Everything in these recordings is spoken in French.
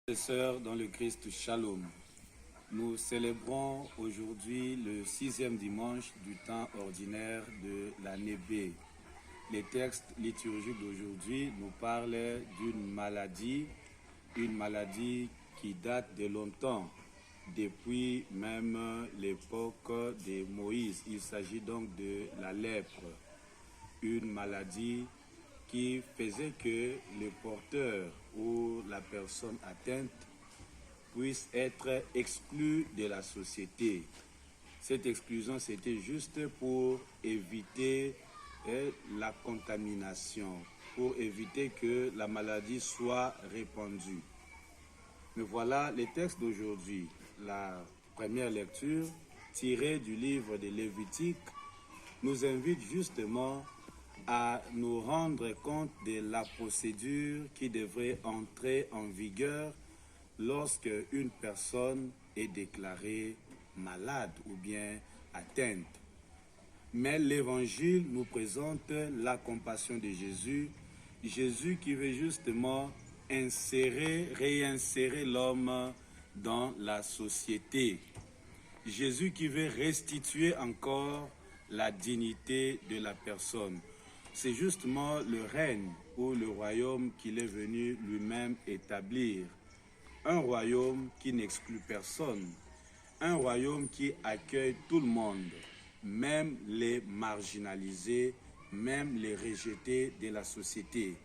Frères et sœurs dans le Christ, Shalom. Nous célébrons aujourd'hui le 6e dimanche du temps ordinaire de l'année B. Les textes liturgiques d'aujourd'hui nous parlent d'une maladie qui date de longtemps, depuis même l'époque de Moïse. Il s'agit donc de la lèpre, une maladie qui faisait que le porteur ou la personne atteinte puisse être exclu de la société. Cette exclusion, c'était juste pour éviter la contamination, pour éviter que la maladie soit répandue. Mais voilà les textes d'aujourd'hui. La première lecture, tirée du livre de Lévitique, nous invite justement à nous rendre compte de la procédure qui devrait entrer en vigueur lorsque une personne est déclarée malade ou bien atteinte. Mais l'Évangile nous présente la compassion de Jésus, Jésus qui veut justement réinsérer l'homme dans la société. Jésus qui veut restituer encore la dignité de la personne. C'est justement le règne ou le royaume qu'il est venu lui-même établir. Un royaume qui n'exclut personne. Un royaume qui accueille tout le monde, même les marginalisés, même les rejetés de la société.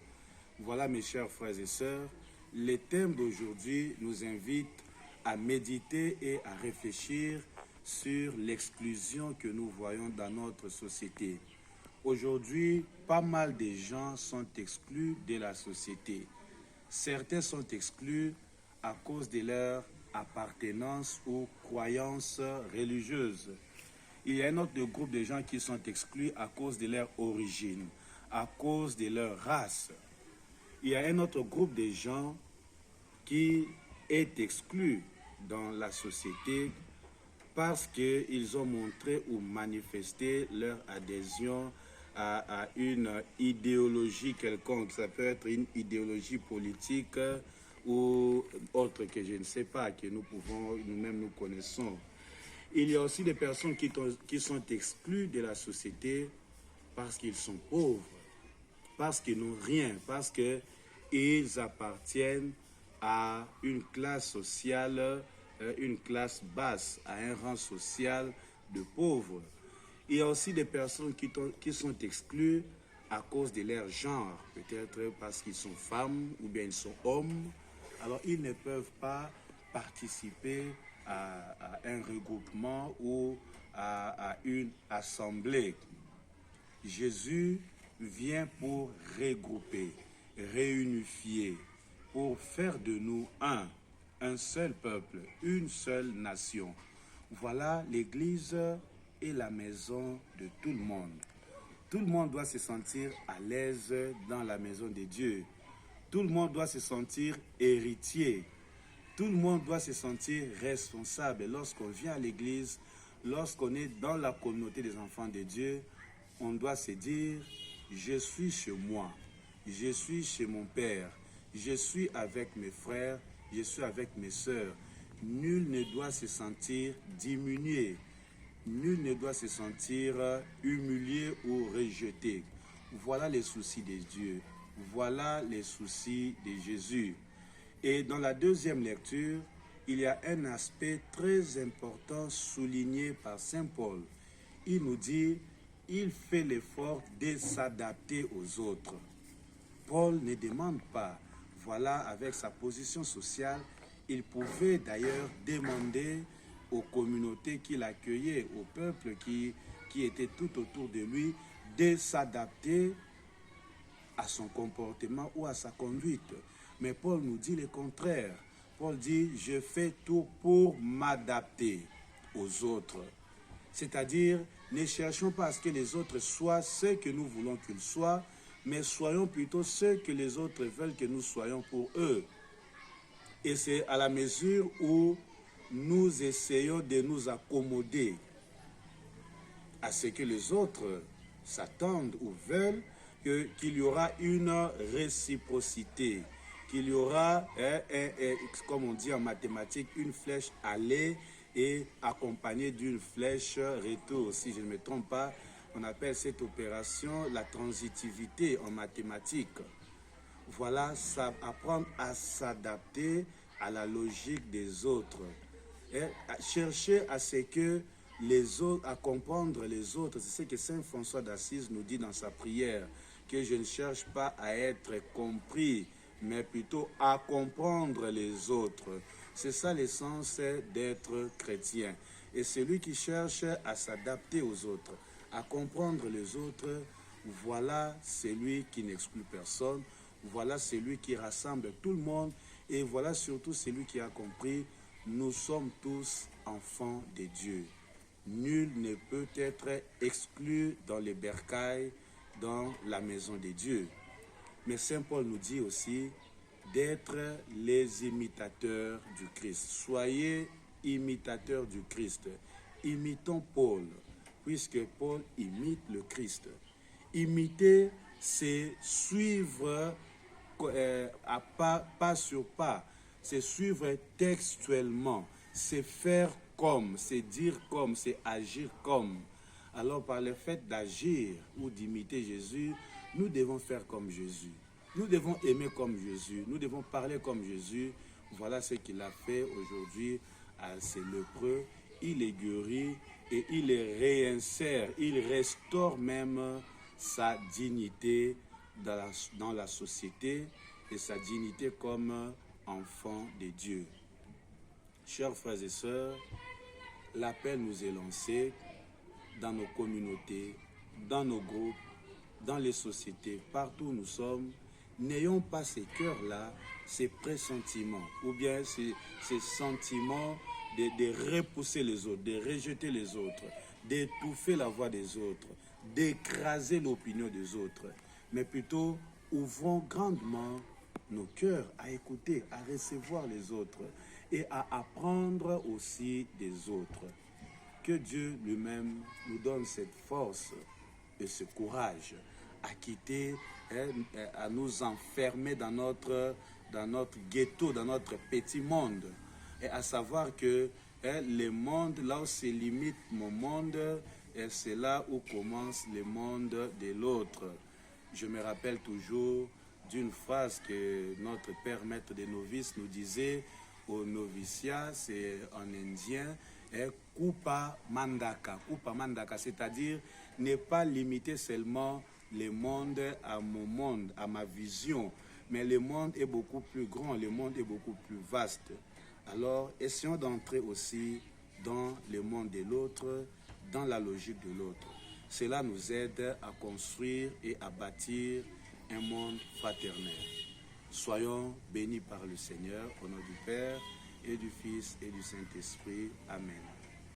Voilà, mes chers frères et sœurs, les thèmes d'aujourd'hui nous invitent à méditer et à réfléchir sur l'exclusion que nous voyons dans notre société. Aujourd'hui, pas mal de gens sont exclus de la société. Certains sont exclus à cause de leur appartenance ou croyances religieuses. Il y a un autre groupe de gens qui sont exclus à cause de leur origine, à cause de leur race. Il y a un autre groupe de gens qui est exclu dans la société parce qu'ils ont montré ou manifesté leur adhésion à une idéologie quelconque. Ça peut être une idéologie politique ou autre que je ne sais pas, que nous-mêmes nous connaissons. Il y a aussi des personnes qui sont exclues de la société parce qu'ils sont pauvres, parce qu'ils n'ont rien, parce qu'ils appartiennent à une classe sociale, une classe basse, à un rang social de pauvres. Il y a aussi des personnes qui sont exclues à cause de leur genre, peut-être parce qu'ils sont femmes ou bien ils sont hommes. Alors ils ne peuvent pas participer à un regroupement ou à une assemblée. Jésus vient pour regrouper, réunifier, pour faire de nous un seul peuple, une seule nation. Voilà l'Église et la maison de tout le monde. Tout le monde doit se sentir à l'aise dans la maison de Dieu. Tout le monde doit se sentir héritier. Tout le monde doit se sentir responsable. Lorsqu'on vient à l'église, lorsqu'on est dans la communauté des enfants de Dieu, on doit se dire, je suis chez moi, je suis chez mon Père, je suis avec mes frères, je suis avec mes sœurs. Nul ne doit se sentir diminué. Nul ne doit se sentir humilié ou rejeté. Voilà les soucis de Dieu. Voilà les soucis de Jésus. Et dans la deuxième lecture, il y a un aspect très important souligné par Saint Paul. Il nous dit, il fait l'effort de s'adapter aux autres. Paul ne demande pas. Voilà, avec sa position sociale, il pouvait d'ailleurs demander aux communautés qu'il accueillait, au peuple qui était tout autour de lui, de s'adapter à son comportement ou à sa conduite. Mais Paul nous dit le contraire. Paul dit, je fais tout pour m'adapter aux autres. C'est-à-dire, ne cherchons pas à ce que les autres soient ce que nous voulons qu'ils soient, mais soyons plutôt ce que les autres veulent que nous soyons pour eux. Et c'est à la mesure où nous essayons de nous accommoder à ce que les autres s'attendent ou veulent qu'il y aura une réciprocité, qu'il y aura, comme on dit en mathématiques, une flèche aller et accompagnée d'une flèche retour. Si je ne me trompe pas, on appelle cette opération la transitivité en mathématiques. Voilà, ça, apprendre à s'adapter à la logique des autres. Et chercher à ce que les autres, à comprendre les autres. C'est ce que Saint François d'Assise nous dit dans sa prière, que je ne cherche pas à être compris, mais plutôt à comprendre les autres. C'est ça l'essence d'être chrétien. Et celui qui cherche à s'adapter aux autres, à comprendre les autres, voilà celui qui n'exclut personne, voilà celui qui rassemble tout le monde, et voilà surtout celui qui a compris, nous sommes tous enfants de Dieu. Nul ne peut être exclu dans les bercails, dans la maison de Dieu. Mais Saint Paul nous dit aussi d'être les imitateurs du Christ. Soyez imitateurs du Christ. Imitons Paul, puisque Paul imite le Christ. Imiter, c'est suivre pas sur pas, c'est suivre textuellement, c'est faire comme, c'est dire comme, c'est agir comme. Alors par le fait d'agir ou d'imiter Jésus, nous devons faire comme Jésus. Nous devons aimer comme Jésus, nous devons parler comme Jésus. Voilà ce qu'il a fait aujourd'hui à ces lépreux. Il les guérit et il les réinsère, il restaure même sa dignité dans la société et sa dignité comme enfant de Dieu. Chers frères et sœurs, l'appel nous est lancé dans nos communautés, dans nos groupes, dans les sociétés, partout où nous sommes. N'ayons pas ces cœurs-là, ces pressentiments, ou bien ces sentiments de repousser les autres, de rejeter les autres, d'étouffer la voix des autres, d'écraser l'opinion des autres, mais plutôt ouvrons grandement nos cœurs à écouter, à recevoir les autres et à apprendre aussi des autres. Que Dieu lui-même nous donne cette force et ce courage à quitter, à nous enfermer dans notre ghetto, dans notre petit monde, et à savoir que le monde, là où se limite mon monde, c'est là où commence le monde de l'autre. Je me rappelle toujours d'une phrase que notre père maître des novices nous disait au noviciat, c'est en indien, Kupa Mandaka, c'est-à-dire ne pas limiter seulement le monde à mon monde, à ma vision, mais le monde est beaucoup plus grand, le monde est beaucoup plus vaste. Alors, essayons d'entrer aussi dans le monde de l'autre, dans la logique de l'autre. Cela nous aide à construire et à bâtir un monde fraternel. Soyons bénis par le Seigneur, au nom du Père et du Fils et du Saint-Esprit. Amen.